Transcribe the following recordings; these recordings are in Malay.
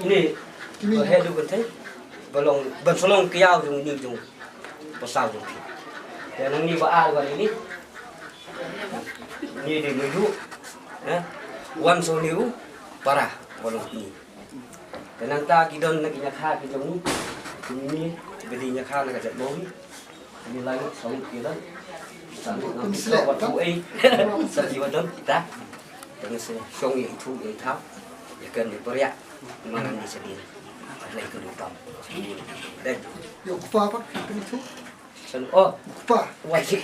ini hedu betul belum bersolong kiau jung ni jung pasal jung dan ni baal wan ini di menuju wan so niu parah belum ini dan nanta kidon nak nyakha ke jung ni beli nyakha nak jat boi ini lagi song kita satu waktu satu waktu kita dengan song itu thap ya kan diperiak mana ni sedih lagi kedua dan yuk apa itu oh apa wajib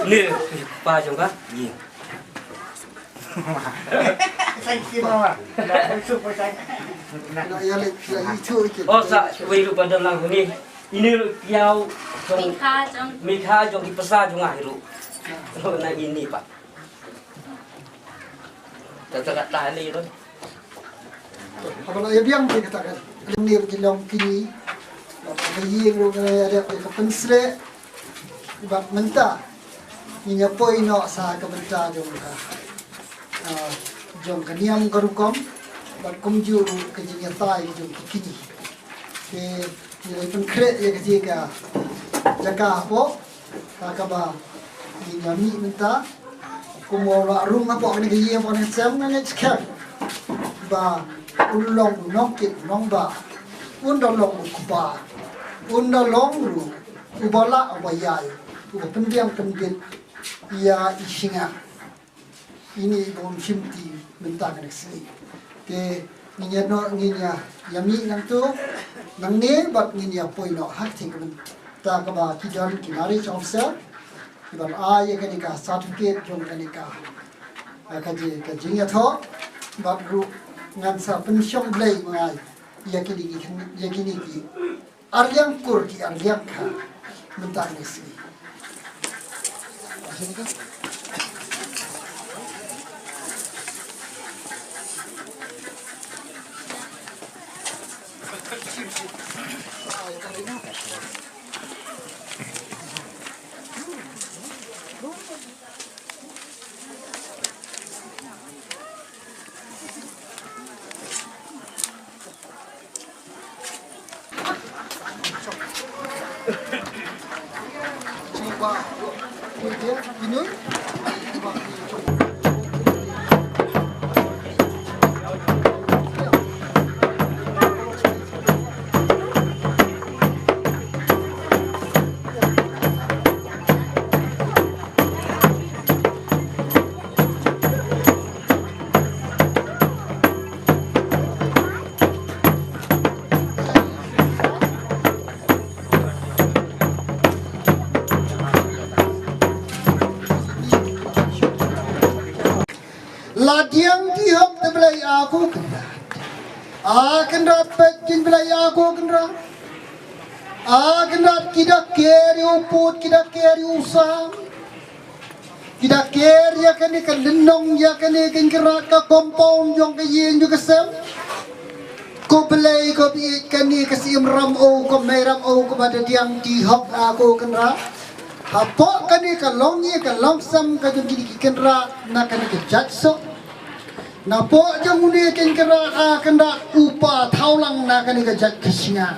ni apa juga ni saya kira oh sa wiru pada lang ni ini kiau Mika jong di pasar jong ahiru na ini pak tak tali tu apabila ia biang dia katakan ini berjalan kini bagi yang ada pensle bab mentah ini apa ini sah kementah jom kaniam garukom bab kumju kejinya tai jom kini nilai penkret ya kejiga jaga apa kakaba ini nyami mentah kumawala rumah apa ni kejiga apa ni sem ni cekap ba ulong nongkit nongba undalong kuba undalong ru ubala abayai uba pendiam pendit ia isinga ini bom simti mentang sini ke ninya no ninya yami nang tu nang ne bat ninya poino hak ting ta ka ba kidan kinari chomsa iban ai ka ni ka certificate jong ka ni ka ka jinya tho bat ru ngan sa pensiong blai mengai yakini ki aryang kur ki aryang kha mentang sini ini ladiang tiap terbelai aku kena akan dapat kin belai aku kena akan dapat kita keri uput kita keri usang kita keri akan ikan lenong akan ikan kerak ke kompon jong ke yen juga sem ko belai ko ikan ni kesim ram o ko meram o ko pada tiang tiap aku kena apa kan ikan longnya kan longsam kan jadi kena nak kan ikan jatso napo jang uni ken kera kenda upa thaulang na kani ka jat khisnya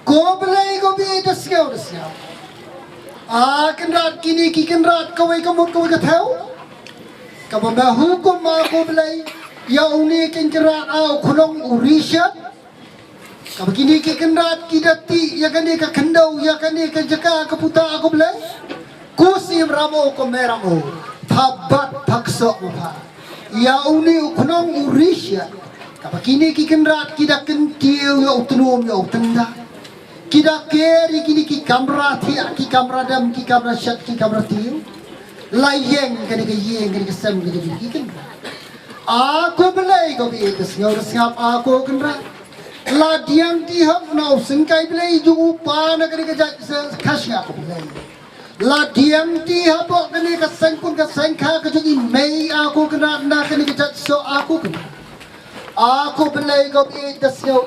ko belai ko bi dasgau kenda kini ki kenda kawai kamut kawai ka thau ka ba hukum ma ko belai ya uni ken kera khulong urisha ka kini ki kenda kidati ya kani ka khandau ya kani ka jaka ka puta ko belai ko sim ramo ko meramo thabat thakso ma ya uni uknong urisha kapakini kikenrat kita kentiu ya utunum ya utenda kita keri kini ki kamera thi ki kamera dam ki kamera shat ki kamera tiu layeng kani ke yeng kani ke sem kani ki ken aku belai ko bi ke sngap aku kenra la diang ti hak nau singkai belai ju upa na kani ke khasya aku belai la diam ti hapok kani ka sengkun ka sengkha ka jadi mei aku kena na kani ka so aku kena aku belai ko bi dasyo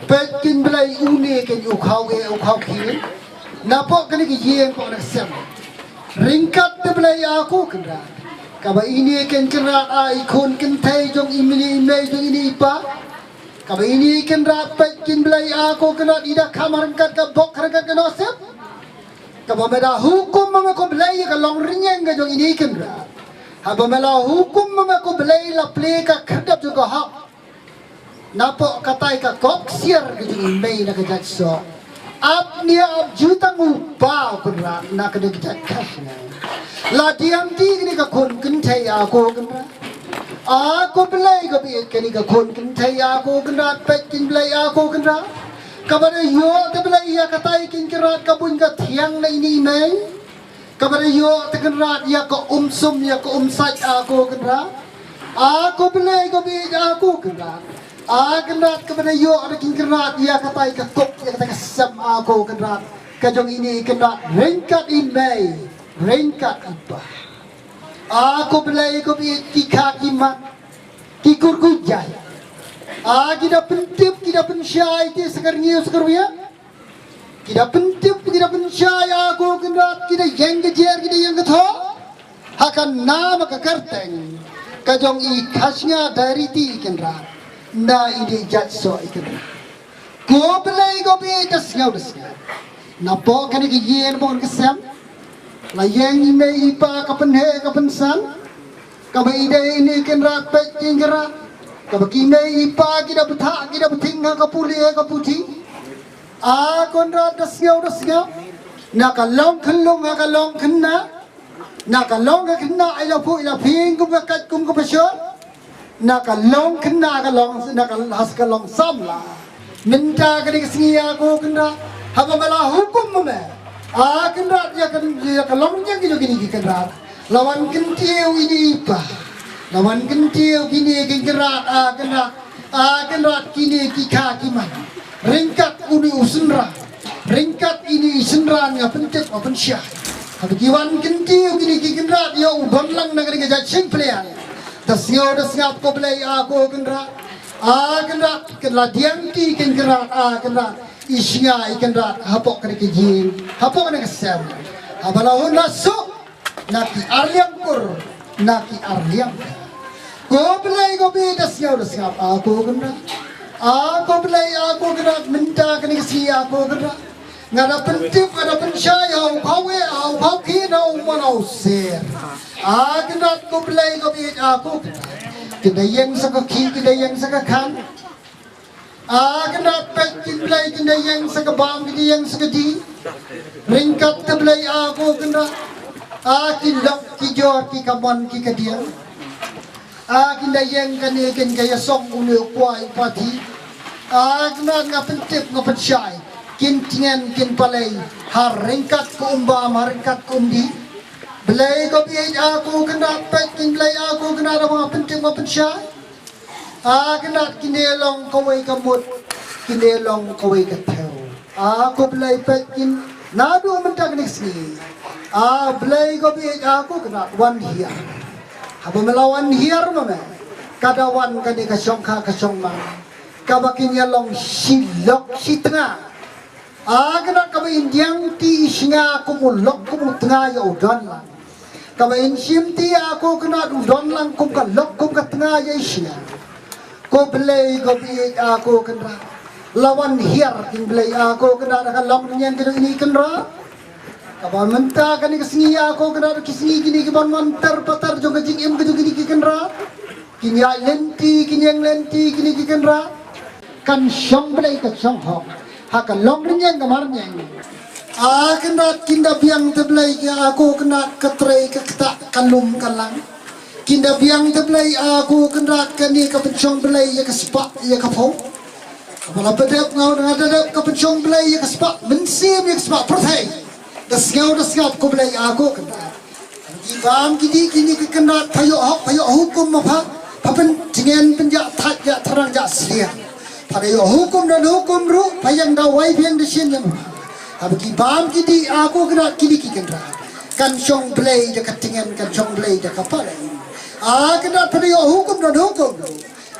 pekin belai uni ke ukhaw ki napok kani ki yeng ko na sem ringkat te belai aku kena Kaba ini kan kerat ikon kentai jong imini imei jong ini ipa. Kaba ini kan rapat kin belai aku kenat ida kamar kat ka bok harkat ka nosep. Kaba meda hukum mengako belai ka long rinyeng ka jong ini kan ra. Haba mela hukum mengako belai la play ka kerdap juga hak. Napok katai ka kok siar ka jong imei na ka jakso. Ap niya ap jutang upah kenra na ka jong jakas na. La diam di ni ka kon kentai aku kenra. Aku belai ka bi kini ka kon kentai aku kenra pet kin belai aku kenra. Kabare yo te belai ya katai kin kerat ka bun ka thiang na ini mai. Kabare yo te kenra ya ka sum ya ka sat aku kenra. Aku belai ka bi aku kenra. Kenra kabare yo ada kin kerat ya katai ka kok ya katai ka sam aku kenra. Kajong ini kenra rengkat in mai. Rengkat apa? Aku belai ko bi kika kimat kikur kujai. Kita pentip kita pensyai ti sekarang ya. Kita pentip kita pensyai aku kendat kita yang kejar kita yang ketho. Akan nama kekerteng. Kajong ikasnya dari ti kendat. Na ide jatso ikendat. Ko belai ko bi dasnya. Napo kan kiyen pon kesem. Layang ime ipa kapenhe kapensan kaba ide ini ken rapet kingera kaba kime ipa kita betak kita betingga kapuli kaputi konra dasnya nakalong kelong nakalong kena nakalong kena ila pu ila ping kum kakat kum kapasyon nakalong kena nakal has kalong samla minta kadi kesingia aku kena haba mala hukum me kendat ya kalongnya gitu gini kendat lawan kentiu ini apa lawan kentiu gini kendat kendat kini kika kiman ringkat uni usenra ringkat ini senra nga pentet open syah habiwan kentiu gini kendat ya udon lang nagari gajat simple ya dasyo dasngap ko belai aku kendat kendat diangki kendat kendat isya ikendat hapok kene kijin hapok kene kesem habalahun nasuk naki arliam kur naki arliam ko belai ko bedas ya udah siap aku kena aku kena minta kene kesi aku kena ngada pentip ada pensyaya au kau kina umana usir kendat ko belai ko be aku kena yang sakaki kena yang sakakan kendat pet belai kena yang sakabam kena yang sakadi ringkat belai aku kena kilap kijor ki kamon ki kadian kinda yang kene ken kaya song uni kuai pati kena ngapentip ngapensyai kin tingen kin palai har ringkat ko umbam har ringkat ko undi belai ko bi aku kena pet kin belai aku kena ada ngapentip ngapensyai kendat kinelong kawai kamut kinelong kawai katew aku belai pekin nadu mentak nisni belai ko bi aku kendat wan hiar haba melawan hiar mame kadawan kani kasyongka kasyongma kabakin yalong silok sitengah kendat kaba indiang ti isinga kumulok kumutengah ya udon lang kaba insim ti aku kendat udon lang kum kalok kum katengah ya isinga ko belai ko bi aku kenra lawan hiar king belai aku kenra kan long nyen ke ini kenra kaban menta kan kesini aku kenra kesini gini ke ban mantar patar jong jing em ke gini ke kenra kini lenti kini yang lenti kini ke kenra kan syong belai ke syong hok hak long nyen kamar nyen kenra kinda biang te belai ke aku kena ketrei ke ketak kalum kalang kinda biang te belai aku kendat kani ka pencong belai ya kesepak ya kapau apala pedep ngau dengan dadap ka pencong belai ya kesepak mensim ya kesepak pertai das ngau ko belai aku kendat ibam kini ke kendat payo hukum apa papen jingen penjak tat ya terang ja sia payo hukum dan hukum ru payang da wai biang de sin yang abki bam kini aku kendat kini kendat kan syong belai ya ketingen kan syong belai ya kapal kendat pada hukum dan hukum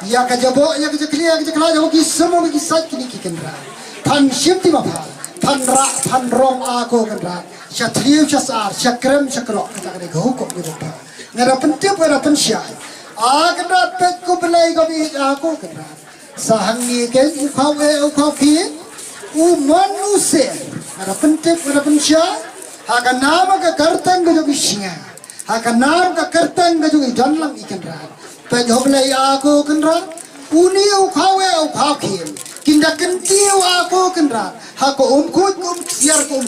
ya kajabo ya kajaklia kajakla hoki semua lagi sat kini kendra pan shifti mapa pan ra pan rong aku kendra syatriu syasar syakrem syakro kata kene hukum gitu ngada pentip ngada pensyai kendat pet ko belai ko bi aku kendat sahang ni ke ukau ki manusia ngada pentip ngada pensyai haka nama ka kartang ka jogi singa haka nama ka kartang ka jogi danlang ikendat pet ho belai aku kendat uni ukau ki kinda kentiu aku kendat haka umkut siar ko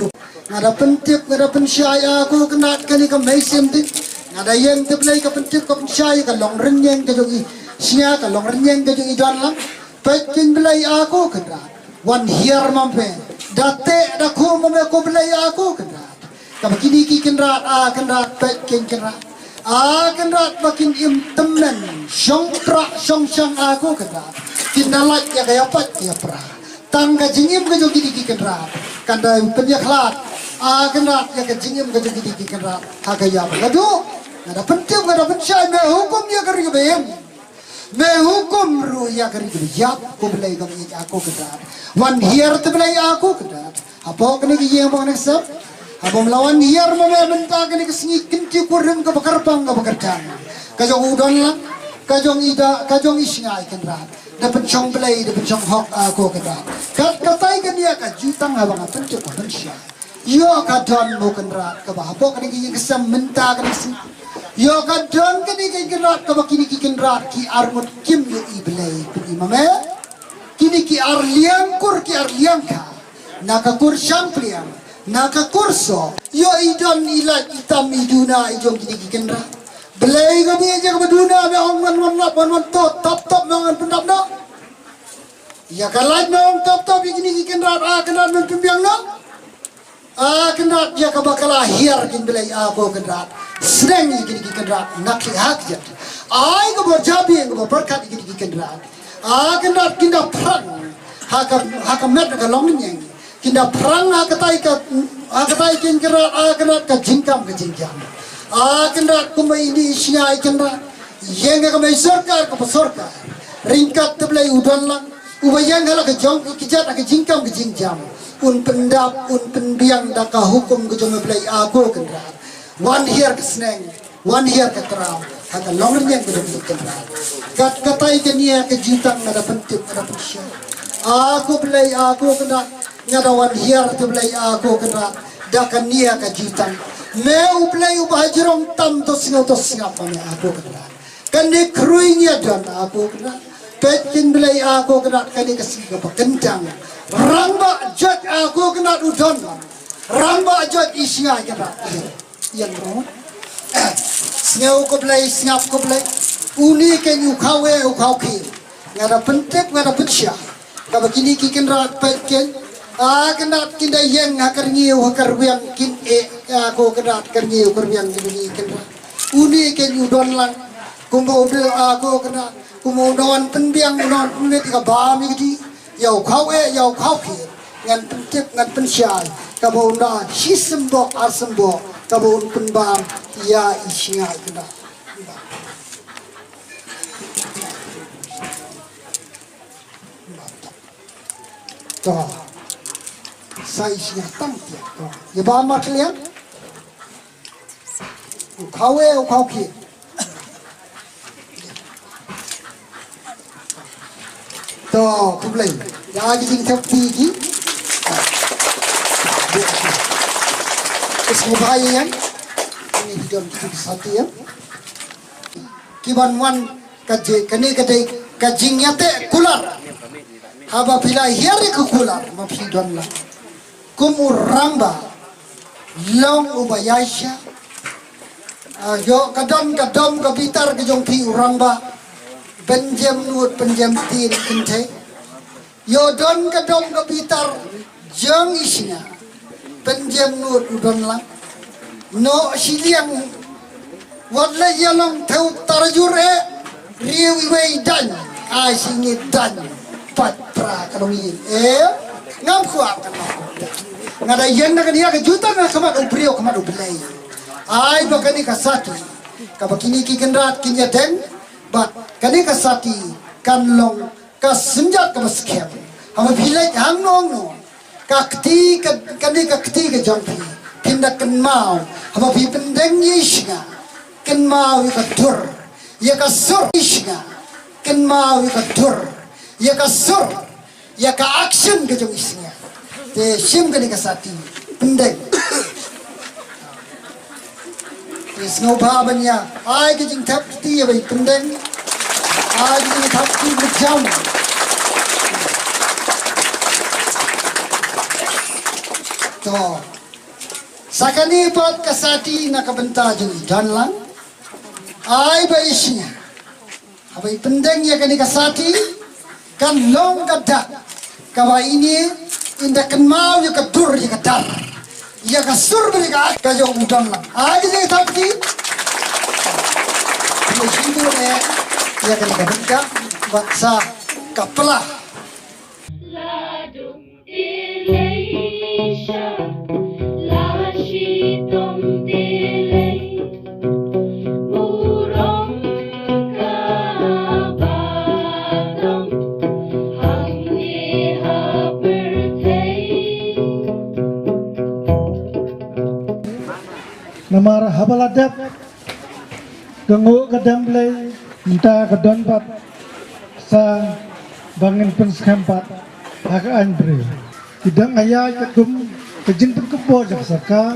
ngada pentip ngada pensyai aku kendat kali ka maisim tin ngada yang teblai ka pentip ka pensyai ka long renyeng ka jogi sia ka long renyeng ka jogi dan lang pekin belai aku kendat wan hiar mampe date da ko mampe ko belai aku kendat ka begini ki kendat kendat pekin kendat kendat makin im temen syong aku kendat kindalat ya kaya pat ya pra tangga jingim ka jogi ki kendat kanda penyaklat kendat ya ka jingim ka jogi ki kendat hakaya ladu ngada penting ngada pensyai me hukum ya kari ben me hukum ru ya kari yap ko belai ka aku kendat wan hiar te belai aku kendat apa kene ki yang bang nasab apa melawan hiar me menta kene ki singi kinti kurang ka bakarpang ka bakartan ka jong udon lang ka jong ida ka jong isingai kendat dapat chong belai dapat chong hok aku kendat katai kan dia ka jutang abang penting ko pensyai yo ka don mo kendat ka apa kene ki kesam menta kene yo kadang kini kenrat ka bakini ki kenrat ki armut kim yo iblay pini mame kini ki arliang ka nakakur shampliang nakakurso yo idon ilat itam iduna ijong kini ki kenrat belai ka biya ka baduna be ong top mangan pendap no ya kalaj no top kini ki kenrat kenrat men pimbiang no kendat dia kabakala hiar kin belai aku kendat sedang gini kendat nak hak jat ai ko berjabi ko berkat gini kendat kendat kinda perang haka met ka longnyeng kinda perang hakatai kin kendat kendat ka jingkam kendat kumai ini sia kendat yang ka mai sarkar ka sarkar ringkat belai udan lang ubayang hala ka jong kijat ka jingkam un pendap un pendiang daka hukum ke jome belai aku kendat wan hiar ke seneng wan hiar ke terau haka longan yang ke kendat katai ke nia ke jutang ngada penting ngada pensyai aku belai aku kendat ngada wan hiar te belai aku kendat daka nia ke jutang meu belai ubahajrong tam to singa pame aku kendat kani kruinya dan aku kendat pekin belai aku kendat kani kesinga kencang ramba jat aku kena udon ramba jat isya kena yang ro sngau ko snap ko blai uni ke ukau ki ngada pentep ngada petsya ka begini ki kenrat petken kena kinda yang hakar ngiu hakar yang kin aku kena kerniu yang begini kenrat uni ke udon lang kumbo aku kena kumbo don penbiang non unet ka bami gidi yau kau ki ngan pentip ngan pensyai kabau na hisembok arsembok kabau penbang ya isya kena to sai isya tang dia to ya ba ma kalian kau ki to kublai ya jing sakti ki Ismubayan ini hidup di satu ya kiban wan kaje kene kade kajingnya te kular haba bila hiari ku kular mapidon la kumuramba long ubayasha yo kadam kabitar ke jong pi uramba penjem nuut penjem tin kinte yo don kadam kabitar jong isinya penjem nuut udon lang no siliang wadla yalong teu tarjure riu iwe dan singi dan pat pra kalongi ngam kuat kan ngada yen na kania kejutan na kamat ubrio kamat ublay ai bakani kasati kabakini ki kendrat kinya den bat kani kasati kanlong kasenjat kamaskem hama bilai hangnong no kakti kani kakti ke jampi tindak kenmau hama bi pendeng yisga ken mau ka dur ya ka sur isna ken mau ka dur ya ka sur ya ka action ka jong isna te sim ka ni ka sati pendek is no baban ya ai ka jing thap ti ya bai pendek ai ka jing thap ti berjam to sakani pot kasati nakabenta jung dan lang ai ba isnya abai pendeng ya kani kasati kan long kadak kawa ini inda kan mau ya kadur ya kadar ya kasur mereka ka jung dan lang ai ni tapi ini situ ya kani kabenta baksa kapla Namar habaladap gengu kadam play minta kedon pat sa bangin penskampat hak andre tidak ayah kegum kejin pun kebo jak saka